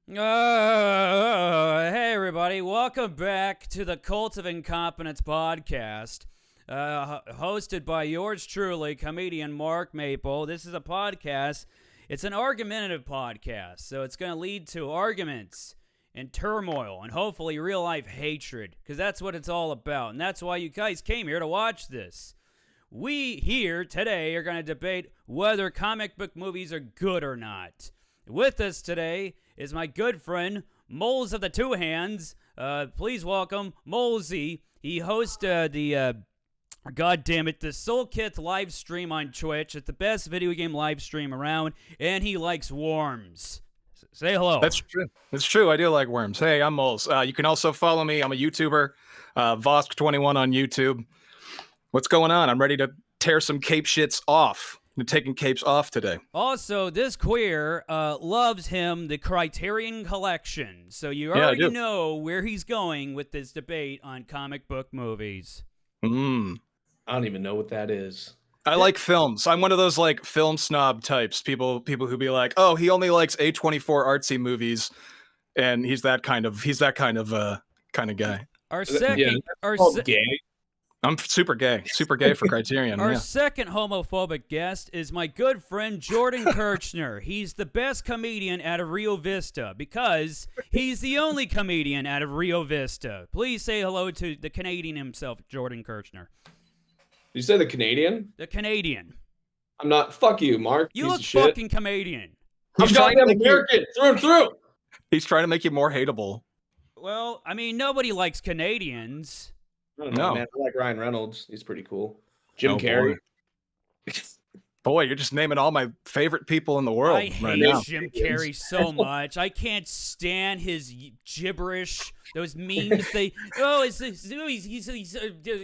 Hey everybody, welcome back to the Cult of Incompetence podcast, hosted by yours truly, comedian Mark Maple. This is a podcast, it's an argumentative podcast, so it's going to lead to arguments and turmoil and hopefully real life hatred, because that's what it's all about, and that's why you guys came here to watch this. We here today are going to debate whether comic book movies are good or not. With us today is my good friend, Molz of the Two Hands. Please welcome Molzy. He hosts the Soul Kith live stream on Twitch. It's the best video game live stream around, and he likes worms. Say hello. That's true. It's true. I do like worms. Hey, I'm Molz. You can also follow me. I'm a YouTuber, Vosk21 on YouTube. What's going on? I'm ready to tear some cape shits off. I'm taking capes off today. Also, this queer loves him the Criterion Collection, so you already know where he's going with this debate on comic book movies. I don't even know what that is. I like films. I'm one of those like film snob types. People who be like, oh, he only likes A24 artsy movies, and he's that kind of guy. Our second, gay. I'm super gay for Criterion. Our second homophobic guest is my good friend Jordan Kirchner. He's the best comedian out of Rio Vista because he's the only comedian out of Rio Vista. Please say hello to the Canadian himself, Jordan Kirchner. Did you say the Canadian? The Canadian. I'm not. Fuck you, Mark. You look fucking Canadian. I'm goddamn American through and through. He's trying to make you more hateable. Well, I mean, nobody likes Canadians. I don't know, man. I like Ryan Reynolds. He's pretty cool. Jim Carrey. Boy, you're just naming all my favorite people in the world. I hate Jim Carrey so much. I can't stand his gibberish. Those memes. He's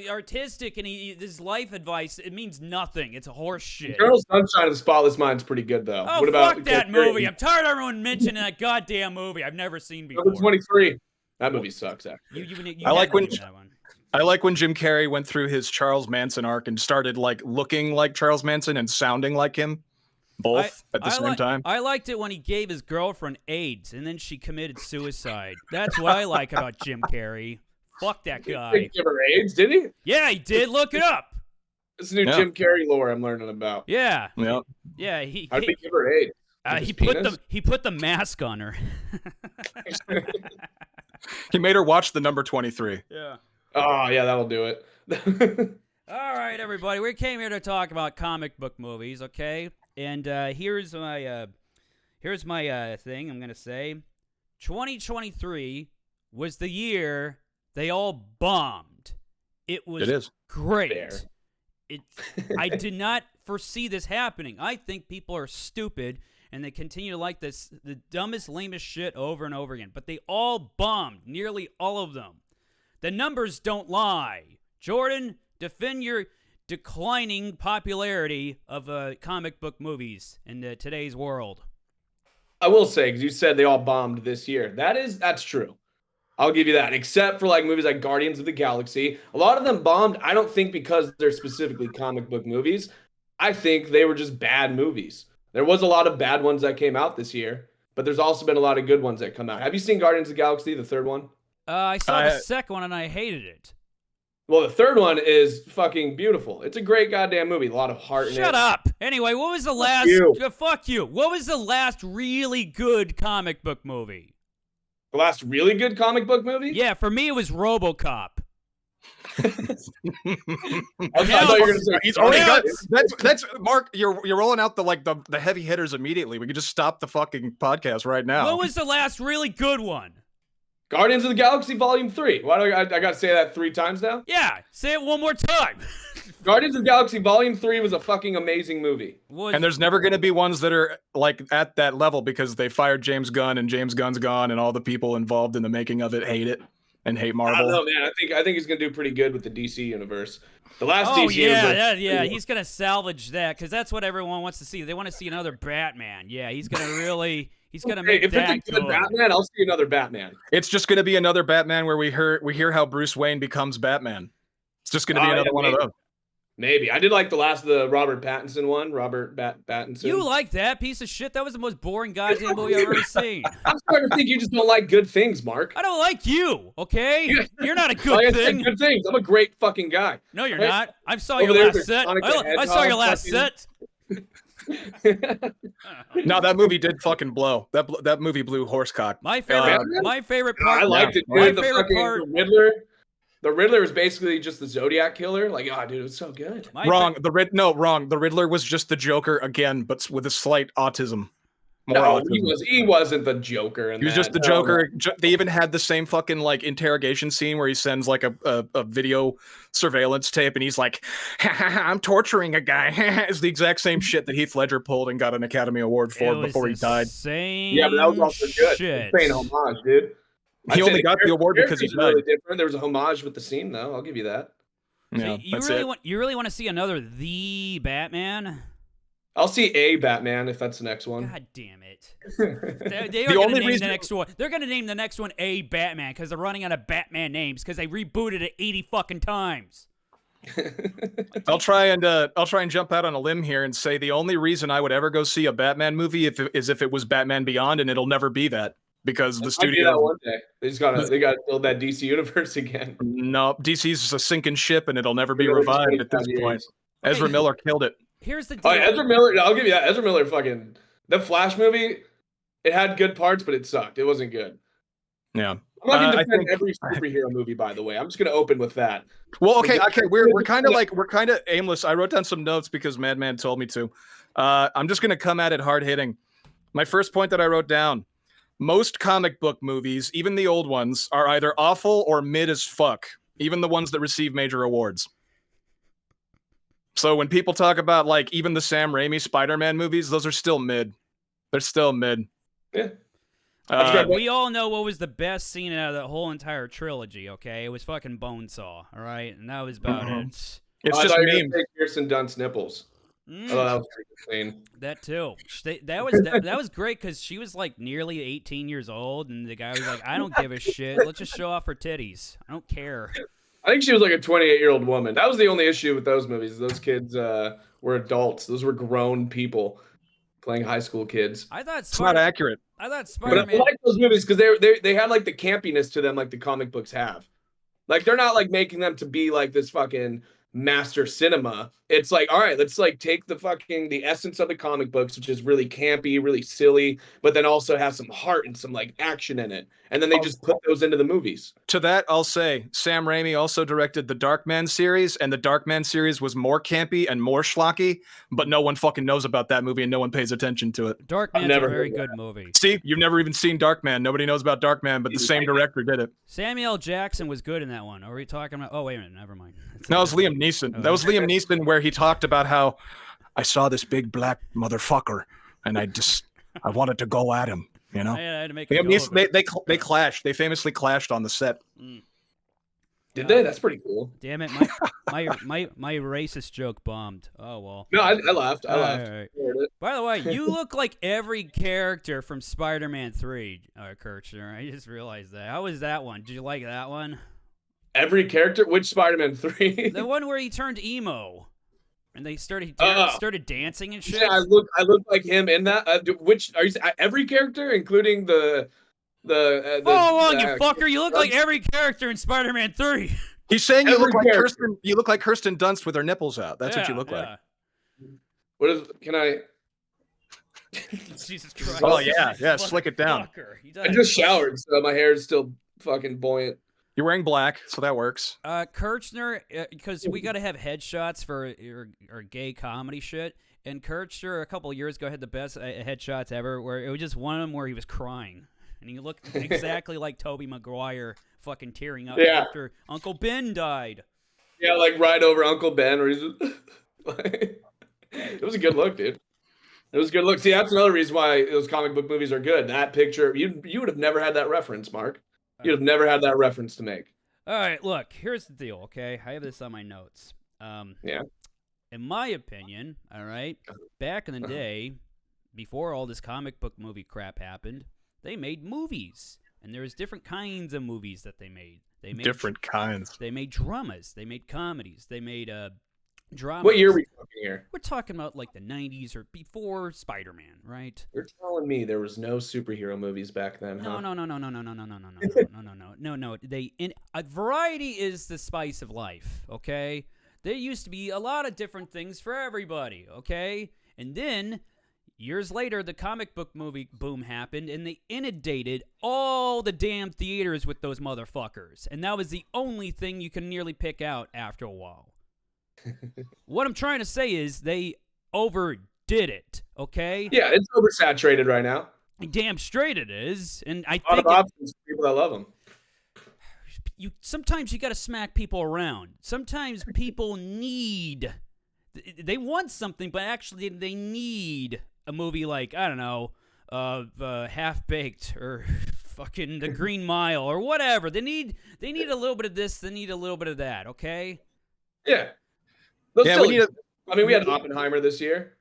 artistic and his life advice. It means nothing. It's a horse shit. Eternal Sunshine of the Spotless Mind's pretty good though. Oh, what about fuck that movie? I'm tired of everyone mentioning that goddamn movie I've never seen before. Number 23. That movie sucks. Actually. I like when Jim Carrey went through his Charles Manson arc and started like looking like Charles Manson and sounding like him, both at the same time. I liked it when he gave his girlfriend AIDS and then she committed suicide. That's what I like about Jim Carrey. Fuck that guy. Did he give her AIDS? Did he? Yeah, he did. Look it up. This is new Jim Carrey lore I'm learning about. Yeah. Yeah. Yeah. How did he give her AIDS? He put the mask on her. He made her watch the number 23. Yeah. Oh, yeah, that'll do it. All right, everybody. We came here to talk about comic book movies, okay? And here's my thing I'm going to say. 2023 was the year they all bombed. It is great. I did not foresee this happening. I think people are stupid and they continue to like the dumbest, lamest shit over and over again. But they all bombed, nearly all of them. The numbers don't lie. Jordan, defend your declining popularity of comic book movies in today's world. I will say, because you said they all bombed this year. That's true. I'll give you that. Except for like movies like Guardians of the Galaxy. A lot of them bombed, I don't think because they're specifically comic book movies. I think they were just bad movies. There was a lot of bad ones that came out this year, but there's also been a lot of good ones that come out. Have you seen Guardians of the Galaxy, the third one? I saw the second one and I hated it. Well, the third one is fucking beautiful. It's a great goddamn movie. A lot of heart in it. Shut up. Anyway, what was the last... Fuck you. What was the last really good comic book movie? The last really good comic book movie? Yeah, for me it was RoboCop. I thought you were going to say he's already got that's Mark. You're rolling out the heavy hitters immediately. We could just stop the fucking podcast right now. What was the last really good one? Guardians of the Galaxy Volume 3. Why do I got to say that 3 times now? Yeah, say it one more time. Guardians of the Galaxy Volume 3 was a fucking amazing movie. And there's never going to be ones that are like at that level because they fired James Gunn and James Gunn's gone and all the people involved in the making of it hate it and hate Marvel. I don't know, man. I think he's going to do pretty good with the DC universe. The last DC universe. Yeah, he's going to salvage that because that's what everyone wants to see. They want to see another Batman. Yeah, he's going to really... He's gonna make if it's a good Batman, I'll see another Batman. It's just gonna be another Batman where we hear how Bruce Wayne becomes Batman. It's just gonna be another one of those. Maybe. I did like the Robert Pattinson one. Pattinson. You like that piece of shit? That was the most boring goddamn movie I've ever seen. I'm starting to think you just don't like good things, Mark. I don't like you, okay? You're not a good Like I thing. said, good things. I'm a great fucking guy. No, you're Right? not. I saw Over your there, last there's set. Sonic the I saw your Hedgehog last fucking- set. No, that movie did fucking blow. That movie blew horsecock. My favorite part. I liked it, My dude. favorite part. The Riddler. The Riddler is basically just the Zodiac killer. Like, oh, dude, it was so good. Wrong. The Riddler was just the Joker again, but with a slight autism. More No, autism. he wasn't the Joker. He was just the Joker. They even had the same fucking like interrogation scene where he sends like a video surveillance tape, and he's like, "I'm torturing a guy." It's the exact same shit that Heath Ledger pulled and got an Academy Award for before he died. Yeah, but that was also good. Shit. Paying homage, dude. He only got the award because he died. Really different. There was a homage with the scene, though. I'll give you that. Yeah, So you really want to see another The Batman? I'll see a Batman if that's the next one. God damn it! They are going to name the next one. They're going to name the next one a Batman because they're running out of Batman names because they rebooted it 80 fucking times. I'll try and jump out on a limb here and say the only reason I would ever go see a Batman movie is if it was Batman Beyond, and it'll never be that because the studio. That one day. They gotta build that DC universe again. No, DC's a sinking ship, and it'll never be revived at this point. Ezra Miller killed it. Here's the deal. Oh, Ezra Miller. I'll give you that. Ezra Miller, fucking the Flash movie. It had good parts, but it sucked. It wasn't good. Yeah. I'm not gonna defend every superhero movie, by the way. I'm just gonna open with that. Well, okay. We're kind of aimless. I wrote down some notes because Madman told me to. I'm just gonna come at it hard hitting. My first point that I wrote down: most comic book movies, even the old ones, are either awful or mid as fuck. Even the ones that receive major awards. So when people talk about like even the Sam Raimi Spider-Man movies, those are still mid. They're still mid. Yeah. We all know what was the best scene out of the whole entire trilogy, okay? It was fucking Bonesaw, all right? And that was about it. It's just memes. Kirsten Dunst's nipples. Oh, that was pretty insane. That too. That was great because she was like nearly 18 years old, and the guy was like, "I don't give a shit. Let's just show off her titties. I don't care." I think she was like a 28-year-old woman. That was the only issue with those movies. Those kids were adults. Those were grown people playing high school kids. I thought it's not accurate. I thought Spider-Man. But I like those movies because they had like the campiness to them, like the comic books have. Like they're not like making them to be like this fucking master cinema. It's like, all right, let's like take the essence of the comic books, which is really campy, really silly, but then also has some heart and some like action in it. And then they just put those into the movies. To that, I'll say Sam Raimi also directed the Darkman series, and the Darkman series was more campy and more schlocky, but no one fucking knows about that movie and no one pays attention to it. Darkman's a very good movie. See, you've never even seen Darkman. Nobody knows about Darkman, but the same director did it. Samuel L. Jackson was good in that one. Are we talking about? Oh, wait a minute. Never mind. No, it was Liam Neeson. That was Liam Neeson where he talked about how I saw this big black motherfucker and I wanted to go at him, you know? I had to make Liam Neeson, they clashed. They famously clashed on the set. Did they? That's pretty cool. Damn it, my racist joke bombed. Oh well. No, I laughed. I laughed. Right. By the way, you look like every character from Spider-Man 3, Kirchner. I just realized that. How was that one? Did you like that one? Every character? Which Spider-Man 3? The one where he turned emo. And they started dancing and shit. Yeah, I look like him in that. Which are you? Every character, including the. Follow along, you fucker! You look like every character in Spider-Man 3. He's saying you look like Kirsten. You look like Kirsten Dunst with her nipples out. That's what you look like. What is? Can I? Jesus Christ! Oh yeah, slick it down. I just showered, so my hair is still fucking buoyant. You're wearing black, so that works. Kirchner, because we got to have headshots for our gay comedy shit. And Kirchner, a couple of years ago, had the best headshots ever, where it was just one of them where he was crying. And he looked exactly like Tobey Maguire fucking tearing up after Uncle Ben died. Yeah, like right over Uncle Ben. Where he's it was a good look, dude. It was a good look. See, that's another reason why those comic book movies are good. That picture, you would have never had that reference, Mark. You'd have never had that reference to make. All right, look, here's the deal, okay? I have this on my notes. Yeah. In my opinion, all right, back in the day, before all this comic book movie crap happened, they made movies. And there was different kinds of movies that they made. They made different kinds. They made dramas. They made comedies. They made Drama. What year are we talking here? We're talking about like the 90s or before Spider-Man, right? You're telling me there was no superhero movies back then, No, huh? no. Variety is the spice of life, okay? There used to be a lot of different things for everybody, okay? And then years later, the comic book movie boom happened, and they inundated all the damn theaters with those motherfuckers. And that was the only thing you can nearly pick out after a while. What I'm trying to say is they overdid it, okay? Yeah, it's oversaturated right now. Damn straight it is. And I A lot think of options for people that love them. sometimes you got to smack people around. Sometimes people they want something, but actually they need a movie like, I don't know, Half-Baked or fucking The Green Mile or whatever. They need a little bit of this, they need a little bit of that, okay? Yeah. We had Oppenheimer this year.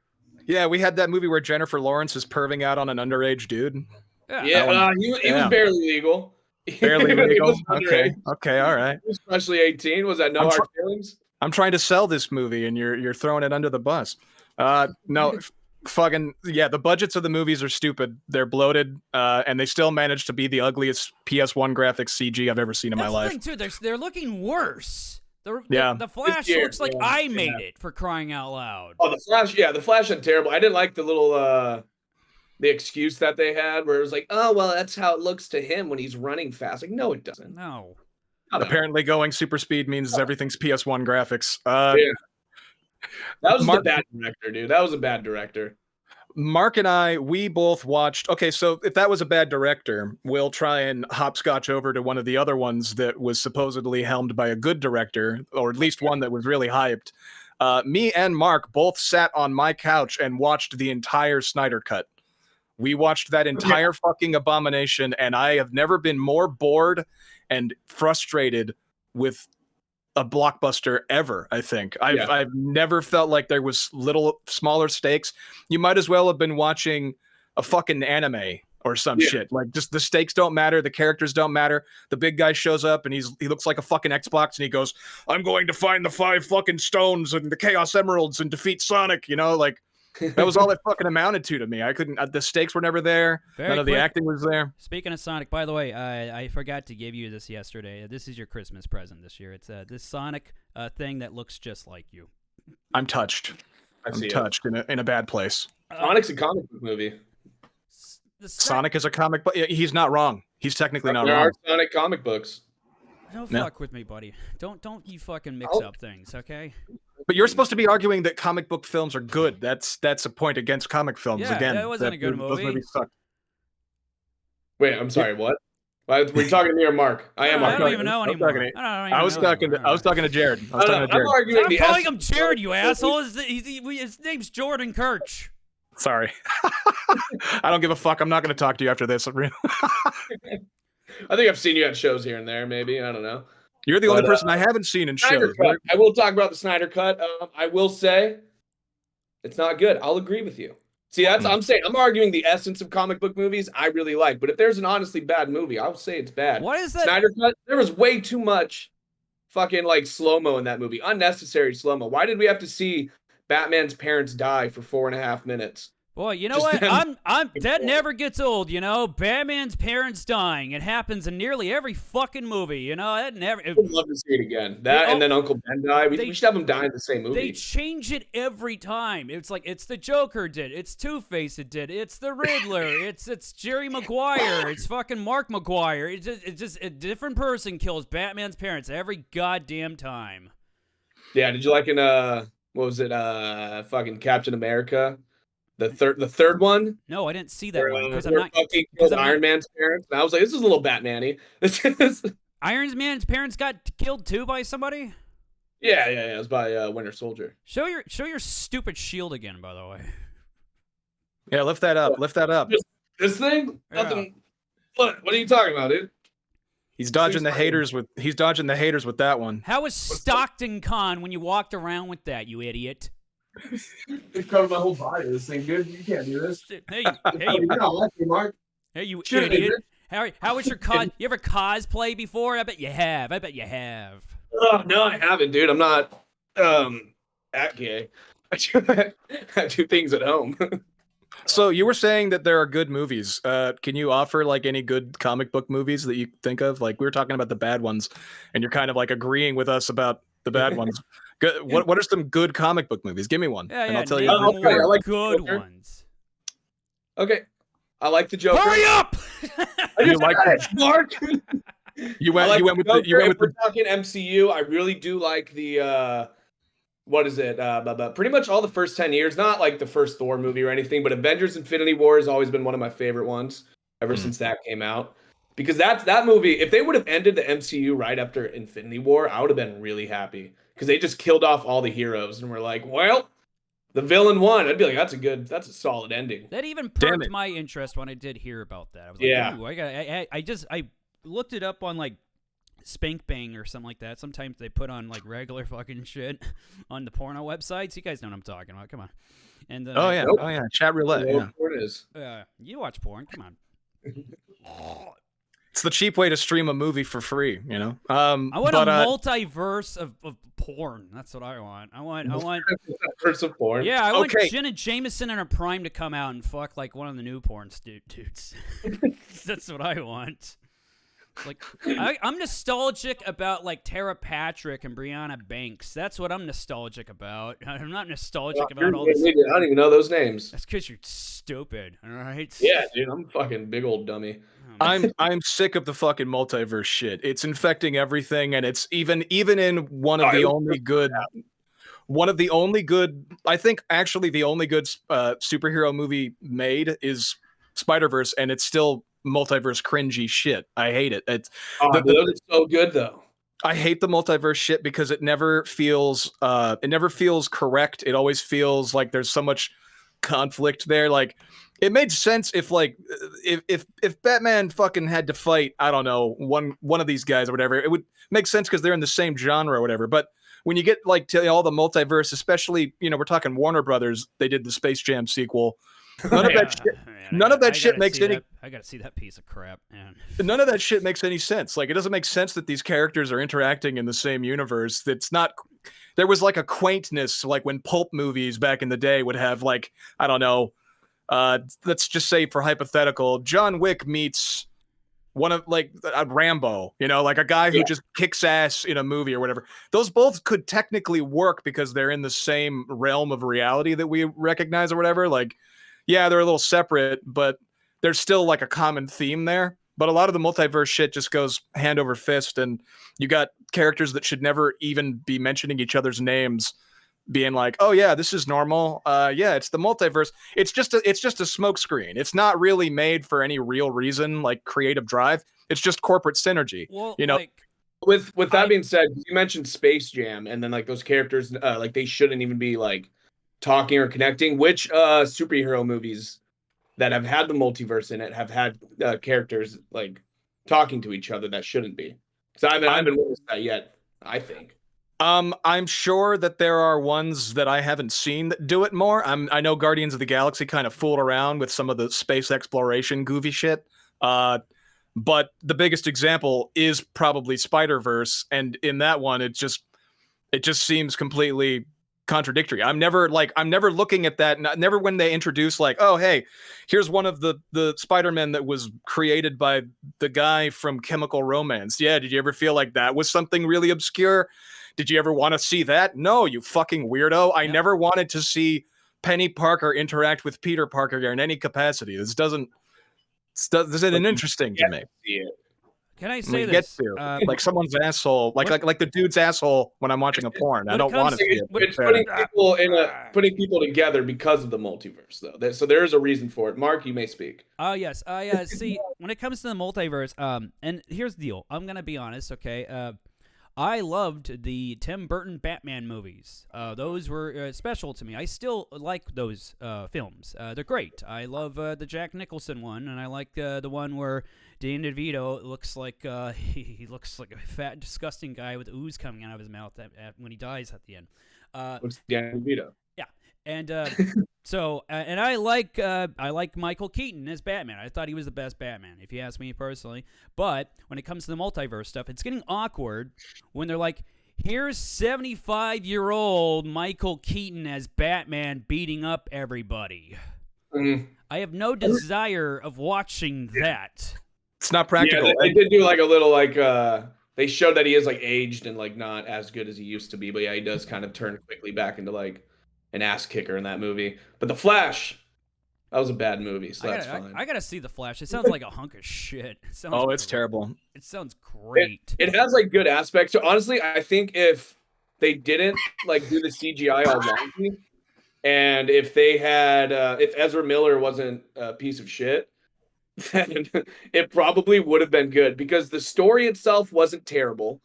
Yeah, we had that movie where Jennifer Lawrence is perving out on an underage dude. Yeah, he was barely legal. Barely legal. Underage. Okay, all right. Especially 18. Was that no hard feelings? I'm trying to sell this movie, and you're throwing it under the bus. No, fucking yeah. The budgets of the movies are stupid. They're bloated, and they still manage to be the ugliest PS1 graphics CG I've ever seen in my life. That's the thing too. They're looking worse. Yeah. The Flash looks like I made it, for crying out loud. Oh, the Flash. Yeah, the Flash had terrible. I didn't like the little the excuse that they had where it was like, oh well, that's how it looks to him when he's running fast. Like, no, it doesn't. No. Apparently, going super speed means everything's PS1 graphics. Yeah. That was a bad director, dude. That was a bad director. Mark and I, we both watched. Okay, so if that was a bad director, we'll try and hopscotch over to one of the other ones that was supposedly helmed by a good director, or at least one that was really hyped. Me and Mark both sat on my couch and watched the entire Snyder Cut. We watched that entire fucking abomination, and I have never been more bored and frustrated with a blockbuster ever. I think I've never felt like there was smaller stakes. You might as well have been watching a fucking anime or some shit. Like, just the stakes don't matter, the characters don't matter. The big guy shows up and he looks like a fucking Xbox and he goes, "I'm going to find the 5 fucking stones and the Chaos Emeralds and defeat Sonic." You know, like that was all it fucking amounted to me. I couldn't. The stakes were never there. None of the acting was there. Speaking of Sonic, by the way, I forgot to give you this yesterday. This is your Christmas present this year. It's this Sonic thing that looks just like you. I'm touched. I'm touched in a bad place. Sonic's a comic book movie. Sonic is a comic book. He's not wrong. He's technically not wrong. There are Sonic comic books. Don't fuck with me, buddy. Don't you fucking mix up things, okay? But you're supposed to be arguing that comic book films are good. That's a point against comic films again. That wasn't a good movie. Those movies suck. Wait, I'm sorry. What? Were you talking to me or Mark? I am. I don't even know anymore. I was talking to Jared. I'm arguing I'm calling him Jared, you asshole. His name's Jordan Kirch. Sorry. I don't give a fuck. I'm not going to talk to you after this. I think I've seen you at shows here and there, maybe. I don't know. You're the only person I haven't seen in shows. Cut. I will talk about the Snyder Cut. I will say it's not good. I'll agree with you. See, I'm arguing the essence of comic book movies I really like. But if there's an honestly bad movie, I'll say it's bad. What is that? Snyder Cut, there was way too much fucking like slow-mo in that movie. Unnecessary slow-mo. Why did we have to see Batman's parents die for 4.5 minutes? Boy, you know what? That never gets old, you know? Batman's parents dying. It happens in nearly every fucking movie, you know? I would love to see it again. And then Uncle Ben died. We should have them die in the same movie. They change it every time. It's like, it's the Joker did. It's Two-Face it did. It's the Riddler. it's Jerry Maguire. It's fucking Mark Maguire. It's just a different person kills Batman's parents every goddamn time. Yeah, did you like in, what was it, fucking Captain America? The third one? No, I didn't see that one because I'm not. Fucking killed Iron Man's parents. And I was like, this is a little Batman-y. Iron Man's parents got killed too by somebody. Yeah. It was by Winter Soldier. Show your stupid shield again, by the way. Yeah, lift that up. This thing? Yeah. Nothing. What are you talking about, dude? He's dodging the haters with that one. How was Stockton Con when you walked around with that, you idiot? It covered my whole body. This thing, dude. You can't do this. Hey, you don't like me, Mark. Hey, you idiot. How was your You ever cosplay before? I bet you have. Oh, no, I haven't, dude. I'm not. that gay. I do things at home. So you were saying that there are good movies. Can you offer like any good comic book movies that you think of? Like we were talking about the bad ones, and you're kind of like agreeing with us about the bad ones. Good. What are some good comic book movies? Give me one, and I'll tell you. Name I'll tell you, I more like good Joker. ones. Okay, I like the Joker. Hurry up! I You just like got it, Mark. You went. I like You went with the. You Joker. went If with we're the. talking MCU, I really do like the what is it? Pretty much all the first 10 years, not like the first Thor movie or anything, but Avengers Infinity War has always been one of my favorite ones ever since that came out. Because that movie, if they would have ended the MCU right after Infinity War, I would have been really happy. Because they just killed off all the heroes and we're like, well, the villain won. I'd be like, that's a solid ending. That even Damn perked it. my interest when I did hear about that. I was Yeah. like, ooh, I looked it up on like Spank Bang or something like that. Sometimes they put on like regular fucking shit on the porno websites. You guys know what I'm talking about. Come on. And Oh yeah. Nope. Oh yeah. Chat roulette. Yeah. Where it is. you watch porn. Come on. It's the cheap way to stream a movie for free. You know. I want but, a multiverse of porn. That's what I want. I want. First of porn. Yeah, I want Okay. Jenna Jameson and her prime to come out and fuck like one of the new porn dudes. That's what I want. Like, I'm nostalgic about like Tara Patrick and Brianna Banks. That's what I'm nostalgic about. I'm not nostalgic about all this. I don't even know those names. That's because you're stupid. All right. Yeah, dude, I'm a fucking big old dummy. I'm sick of the fucking multiverse shit. It's infecting everything, and it's even in one of the only good. One of the only good, I think, actually, the only good superhero movie made is Spider-Verse, and it's still multiverse cringy shit. I hate it. It's Those are so good though. I hate the multiverse shit because it never feels correct. It always feels like there's so much conflict there. Like it made sense if Batman fucking had to fight, I don't know, one of these guys or whatever, it would make sense because they're in the same genre or whatever. But when you get like to all the multiverse, especially, you know, we're talking Warner Brothers, they did the Space Jam sequel. None of that shit. None of that shit makes any. I gotta see that piece of crap, man. None of that shit makes any sense. Like, it doesn't make sense that these characters are interacting in the same universe. That's not. There was like a quaintness, like when pulp movies back in the day would have, like, I don't know. Let's just say, for hypothetical, John Wick meets one of like a Rambo, you know, like a guy who just kicks ass in a movie or whatever. Those both could technically work because they're in the same realm of reality that we recognize or whatever. Like, yeah, they're a little separate, but there's still like a common theme there. But a lot of the multiverse shit just goes hand over fist, and you got characters that should never even be mentioning each other's names being like, oh yeah, this is normal. Yeah, it's the multiverse. It's just a smokescreen. It's not really made for any real reason, like creative drive. It's just corporate synergy. Well, you know, like, With that being said, you mentioned Space Jam, and then like those characters, like they shouldn't even be like talking or connecting. Which superhero movies that have had the multiverse in it have had characters like talking to each other that shouldn't be? Because I haven't witnessed that yet, I think. I'm sure that there are ones that I haven't seen that do it more. I know Guardians of the Galaxy kind of fooled around with some of the space exploration goofy shit. But the biggest example is probably Spider-Verse, and in that one, it just seems completely contradictory. I'm never looking at that. Never when they introduce like, oh hey, here's one of the Spider-Men that was created by the guy from Chemical Romance. Yeah, did you ever feel like that was something really obscure? Did you ever want to see that? No, you fucking weirdo. I never wanted to see Penny Parker interact with Peter Parker in any capacity. This isn't interesting to me. Can I say this? Like someone's asshole, like the dude's asshole when I'm watching a porn. I don't want to see it. It's putting people together because of the multiverse, though. So there is a reason for it. Mark, you may speak. Oh yes, I see. When it comes to the multiverse, and here's the deal. I'm gonna be honest, okay. I loved the Tim Burton Batman movies. Those were special to me. I still like those films. They're great. I love the Jack Nicholson one, and I like the one where Danny DeVito looks like he looks like a fat, disgusting guy with ooze coming out of his mouth when he dies at the end. What's Danny DeVito? Yeah, and so and I like Michael Keaton as Batman. I thought he was the best Batman, if you ask me personally. But when it comes to the multiverse stuff, it's getting awkward when they're like, Here's 75-year-old Michael Keaton as Batman beating up everybody. I have no desire of watching that. It's not practical. Yeah, they did do like a little like they showed that he is like aged and like not as good as he used to be, but yeah, he does kind of turn quickly back into like an ass kicker in that movie. But The Flash, that was a bad movie, so that's fine. I gotta see The Flash. It sounds like a hunk of shit. It's terrible. It sounds great. It has like good aspects. So honestly, I think if they didn't like do the CGI all wonky, and if they had if Ezra Miller wasn't a piece of shit, then it probably would have been good because the story itself wasn't terrible.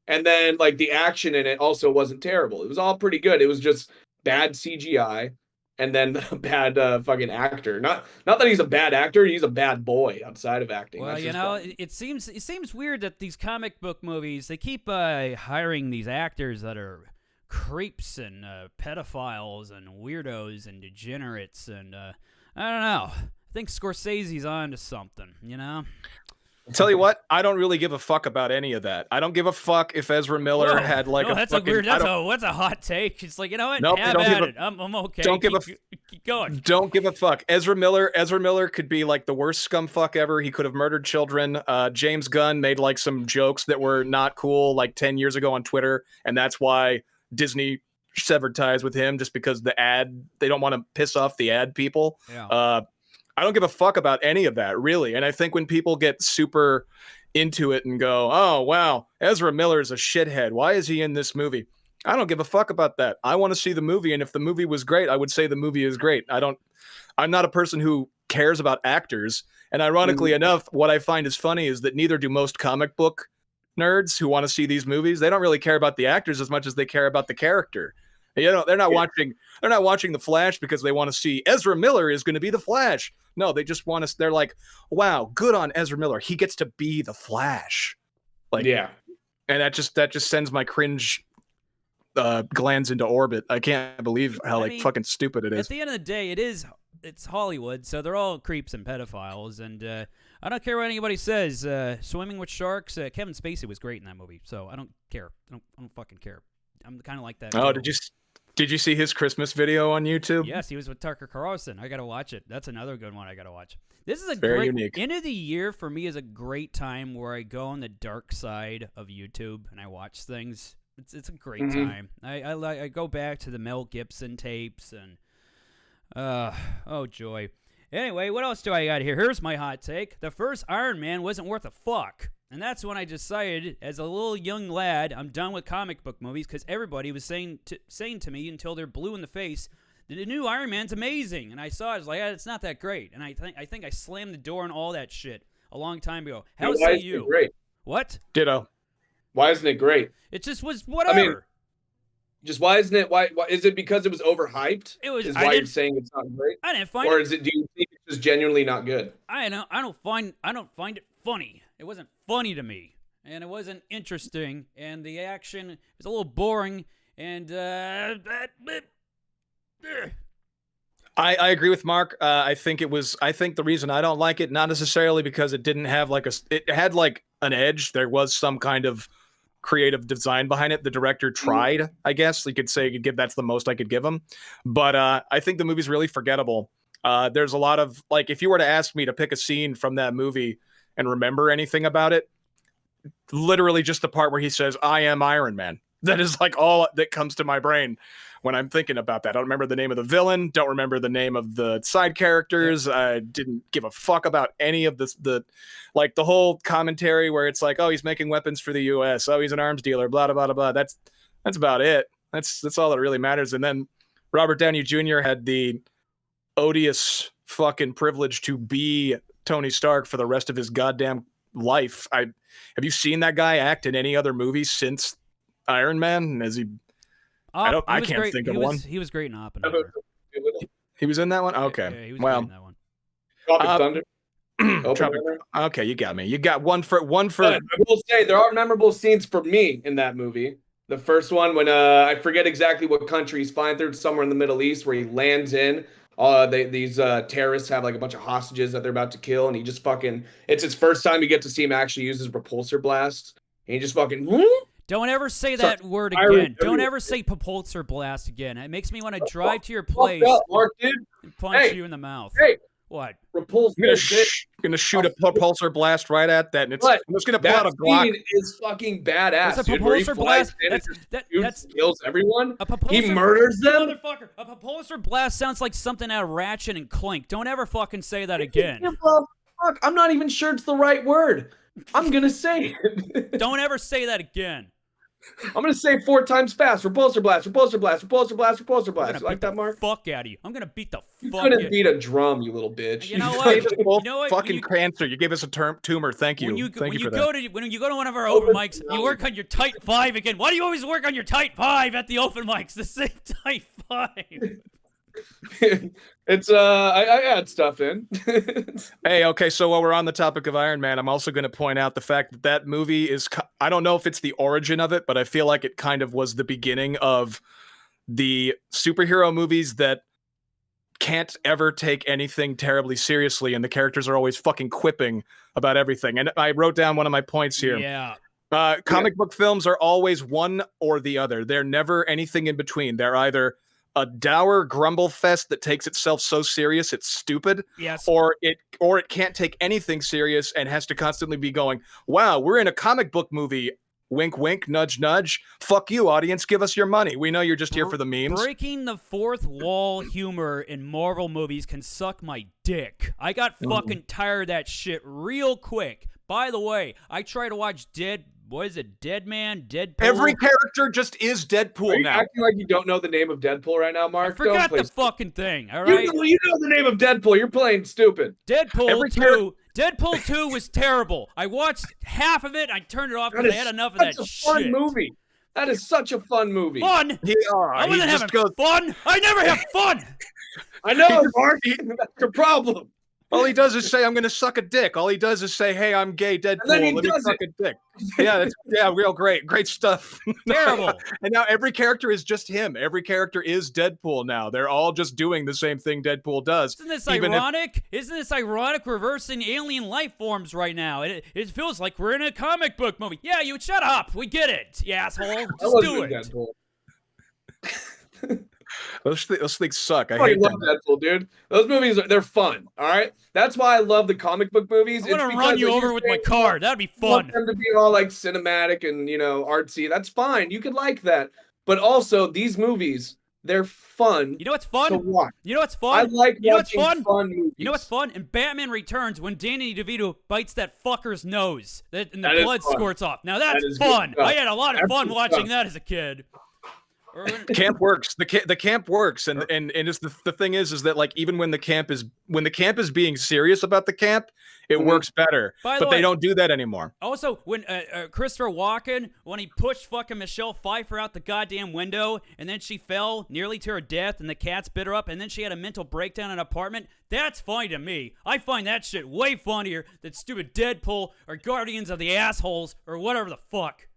And then like the action in it also wasn't terrible. It was all pretty good. It was just bad CGI and then a bad fucking actor. Not that he's a bad actor, he's a bad boy outside of acting. Well, it seems weird that these comic book movies, they keep hiring these actors that are creeps and pedophiles and weirdos and degenerates and I don't know. I think Scorsese's on to something, you know? Tell you what, I don't really give a fuck about any of that. I don't give a fuck if Ezra Miller had like that's a hot take. It's like, you know what? Nope, Have at it. I'm okay. Keep going. Don't give a fuck. Ezra Miller could be like the worst scumfuck ever. He could have murdered children. James Gunn made like some jokes that were not cool like 10 years ago on Twitter, and that's why Disney severed ties with him, just because they don't want to piss off the ad people. Yeah. I don't give a fuck about any of that, really. And I think when people get super into it and go, oh, wow, Ezra Miller is a shithead. Why is he in this movie? I don't give a fuck about that. I want to see the movie. And if the movie was great, I would say the movie is great. I'm not a person who cares about actors. And ironically enough, what I find is funny is that neither do most comic book nerds who want to see these movies. They don't really care about the actors as much as they care about the character. You know, they're not watching The Flash because they want to see Ezra Miller is going to be the Flash. No, they just want to. They're like, wow, good on Ezra Miller. He gets to be the Flash. Like, yeah, and that just sends my cringe glands into orbit. I can't believe how fucking stupid it is. At the end of the day, it's Hollywood, so they're all creeps and pedophiles, and I don't care what anybody says. Swimming with Sharks, Kevin Spacey was great in that movie, so I don't care. I don't fucking care. I'm kind of like that. Oh, did you see his Christmas video on YouTube? Yes, he was with Tucker Carlson. I got to watch it. That's another good one I got to watch. This is very unique. End of the year for me is a great time where I go on the dark side of YouTube and I watch things. It's a great time. I go back to the Mel Gibson tapes and oh joy. Anyway, what else do I got here? Here's my hot take. The first Iron Man wasn't worth a fuck. And that's when I decided, as a little young lad, I'm done with comic book movies because everybody was saying to me until they're blue in the face, the new Iron Man's amazing. And I saw it, I was like, it's not that great. And I think I slammed the door on all that shit a long time ago. How say you? Great. What? Ditto. Why isn't it great? It just was whatever. I mean, just why isn't it? Why is it because it was overhyped? It was. Is why you're saying it's not great? I didn't find or it. is it? Do you think it's just genuinely not good? I don't find it funny. It wasn't funny to me, and it wasn't interesting, and the action was a little boring, and I agree with Mark. I think the reason I don't like it, not necessarily because it didn't have it had like an edge. There was some kind of creative design behind it. The director tried, I guess you could say, that's the most I could give him. But I think the movie's really forgettable. There's a lot of if you were to ask me to pick a scene from that movie and remember anything about it, literally just the part where he says, "I am Iron Man." That is all that comes to my brain when I'm thinking about that. I don't remember the name of the villain. Don't remember the name of the side characters. I didn't give a fuck about any of the whole commentary where it's like, oh, he's making weapons for the U.S. Oh, he's an arms dealer. Blah blah blah blah. That's about it. That's all that really matters. And then Robert Downey Jr. had the odious fucking privilege to be Tony Stark for the rest of his goddamn life. Have you seen that guy act in any other movie since Iron Man? I can't think of one. He was great in Oppenheimer. He was in that one? Okay. Yeah, he was great in that one. Tropic Thunder. Okay, you got me. You got one for. I will say there are memorable scenes for me in that movie. The first one when I forget exactly what country he's flying through, somewhere in the Middle East, where he lands in. These terrorists have a bunch of hostages that they're about to kill, and he just it's his first time you get to see him actually use his repulsor blast, and he just fucking. Don't ever say Sorry, that word I already again. Don't know. ever say propulsor blast again. It makes me want to drive to your Fuck place up, Mark, dude. and punch Hey, you in the mouth. Hey, What? repulse. I'm gonna shoot a propulsor blast right at that, and But I'm just gonna pull out a that Glock. scene is fucking badass, What's a dude. Where he propulsor flies blast? in and That's just shoots, kills everyone. a propulsor. He murders them. Motherfucker. A propulsor blast sounds like something out of Ratchet and Clank. Don't ever fucking say that again. Yeah, bro, fuck, I'm not even sure it's the right word. I'm gonna say it. Don't ever say that again. I'm gonna say it 4 times fast. Repulsor blast, repulsor blast, repulsor blast, repulsor I'm blast. gonna You like beat the that, Mark? fuck out of you. I'm gonna beat the You fuck couldn't out. beat a drum, you little bitch. You know You what? couldn't- Gave us both You know what? fucking cancer. You gave us a tumor. Thank you. When you Thank you for go that. to one of our open mics, you work on your tight 5 again. Why do you always work on your tight 5 at the open mics? The same tight 5. It's I add stuff in. Hey, okay, so while we're on the topic of Iron Man, I'm also going to point out the fact that that movie is, I don't know if it's the origin of it, but I feel like it kind of was the beginning of the superhero movies that can't ever take anything terribly seriously, and the characters are always fucking quipping about everything. And I wrote down one of my points here. Yeah. Comic book films are always one or the other. They're never anything in between. They're either a dour grumble fest that takes itself so serious it's stupid, Yes. or it can't take anything serious and has to constantly be going, wow, we're in a comic book movie. Wink, wink, nudge, nudge. Fuck you, audience. Give us your money. We know you're just here for the memes. Breaking the fourth wall humor in Marvel movies can suck my dick. I got fucking tired of that shit real quick. By the way, I try to watch Dead Man, Deadpool. Every character just is Deadpool Are you now. acting like you don't know the name of Deadpool right now, I Mark? forgot Don't the play fucking thing, all right? You know the name of Deadpool. You're playing stupid. Deadpool 2. Deadpool 2 was terrible. I watched half of it. I turned it off because I had enough of that That's a fun shit. movie. That is such a fun movie. Fun? He I wasn't just having goes, fun. I never have fun. I know, Mark. That's your problem. all he does is say, I'm going to suck a dick. All he does is say, hey, I'm gay, Deadpool. And then he Let me does suck a dick. Yeah, real great. Great stuff. Terrible. And now every character is just him. Every character is Deadpool now. They're all just doing the same thing Deadpool does. Isn't this even ironic? Isn't this ironic reversing alien life forms right now? It feels like we're in a comic book movie. Yeah, you shut up. We get it, you asshole. Just do it. Deadpool. Those things suck. I I hate love them. Deadpool, dude. Those movies, they're fun. All right, that's why I love the comic book movies. I'm gonna It's run because, you like over you're with my saying, car. That'd be you want fun. them to be all like cinematic and artsy. That's fine. You could like that, but also these movies, they're fun. You know what's to fun? watch. You know what's I fun? like You know what's watching fun? fun movies. You know what's fun? In Batman Returns, when Danny DeVito bites that fucker's nose and the That is blood fun. squirts off. Now that's That is good fun. stuff. I had a lot of That's fun good watching stuff. that as a kid. Or when- Camp works. The camp works, and it's the thing is that like even when the camp is being serious about the camp, it Mhm. works better. By the But they way- don't do that anymore. Also, when Christopher Walken, when he pushed fucking Michelle Pfeiffer out the goddamn window, and then she fell nearly to her death, and the cats bit her up, and then she had a mental breakdown in an apartment, that's funny to me. I find that shit way funnier than stupid Deadpool or Guardians of the Assholes or whatever the fuck.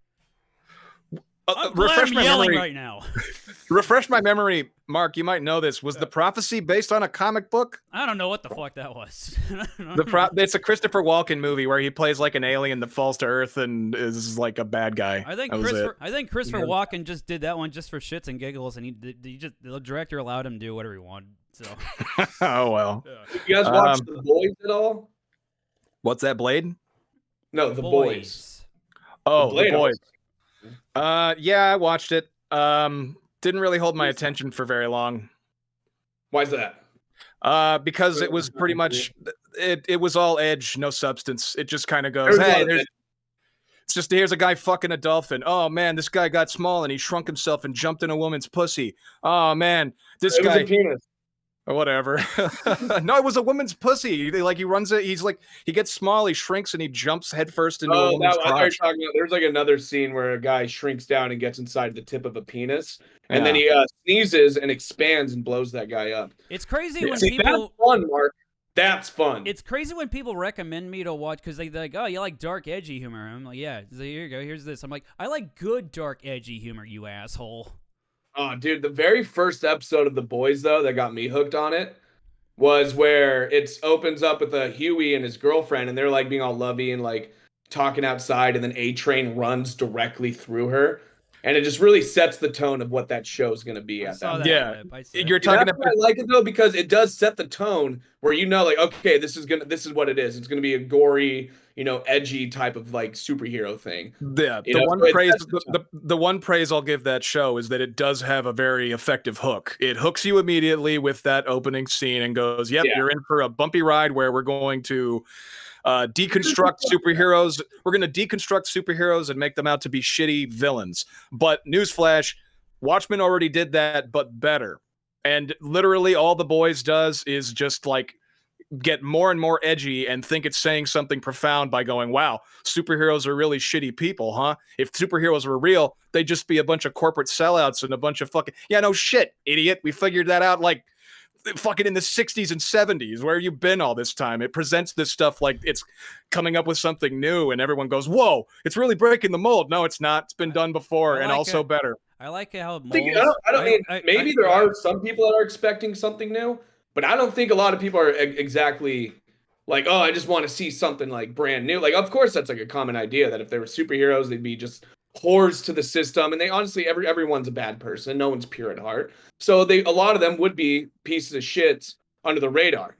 I'm glad Refresh I'm my yelling memory. right now. Refresh my memory, Mark. You might know this. Was the prophecy based on a comic book? I don't know what the fuck that was. It's a Christopher Walken movie where he plays like an alien that falls to Earth and is like a bad guy. I think That was it. Christopher Walken just did that one just for shits and giggles, and the director allowed him to do whatever he wanted. So Oh well. You guys watch The Boys at all? What's that, Blade? No, The Boys. Oh, Blade The Boys. also. Yeah, I watched it. Didn't really hold my attention for very long. Why's that? Because it was pretty much it was all edge, no substance. It just kind of goes, There's a lot hey, of it's just here's a guy fucking a dolphin. Oh man, this guy got small and he shrunk himself and jumped in a woman's pussy. Oh man, this It was guy a penis. or whatever. No, it was a woman's pussy. Like he runs it. He's like he gets small, he shrinks, and he jumps headfirst into a Oh, woman's I thought you were crotch. talking about. There's like another scene where a guy shrinks down and gets inside the tip of a penis, and then he sneezes and expands and blows that guy up. it's crazy when See, people. that's fun, Mark. That's fun. It's crazy when people recommend me to watch because they're like, oh, you like dark, edgy humor. I'm like, yeah. So here you go. Here's this. I'm like, I like good, dark, edgy humor, you asshole. Oh, dude, the very first episode of The Boys, though, that got me hooked on it was where it opens up with a Huey and his girlfriend, and they're like being all lovey and like talking outside, and then A Train runs directly through her. And it just really sets the tone of what that show is going to be I at saw that. that Yeah. clip. I saw You're it. talking That's why I like it though, because it does set the tone where like, okay, this is what it is. It's gonna be a gory, edgy type of like superhero thing. Yeah, You the know, one so it praise sets the tone. the one praise I'll give that show is that it does have a very effective hook. It hooks you immediately with that opening scene and goes, "Yep, Yeah. you're in for a bumpy ride where we're going to deconstruct superheroes. We're going to deconstruct superheroes and make them out to be shitty villains." But newsflash, Watchmen already did that, but better. And literally all The Boys does is just like get more and more edgy and think it's saying something profound by going, wow, superheroes are really shitty people, huh? If superheroes were real, they'd just be a bunch of corporate sellouts and a bunch of fucking, yeah, no shit, idiot. We figured that out like fucking in the 60s and 70s. Where you been all this time? It presents this stuff like it's coming up with something new and everyone goes, whoa, it's really breaking the mold. No, it's not. It's been done before and also better. I like how I don't mean maybe there are some people that are expecting something new, but I don't think a lot of people are exactly like, oh, I just want to see something like brand new. Like, of course, that's like a common idea that if they were superheroes, they'd be just whores to the system. And they honestly, everyone's a bad person. No one's pure at heart. So a lot of them would be pieces of shit under the radar.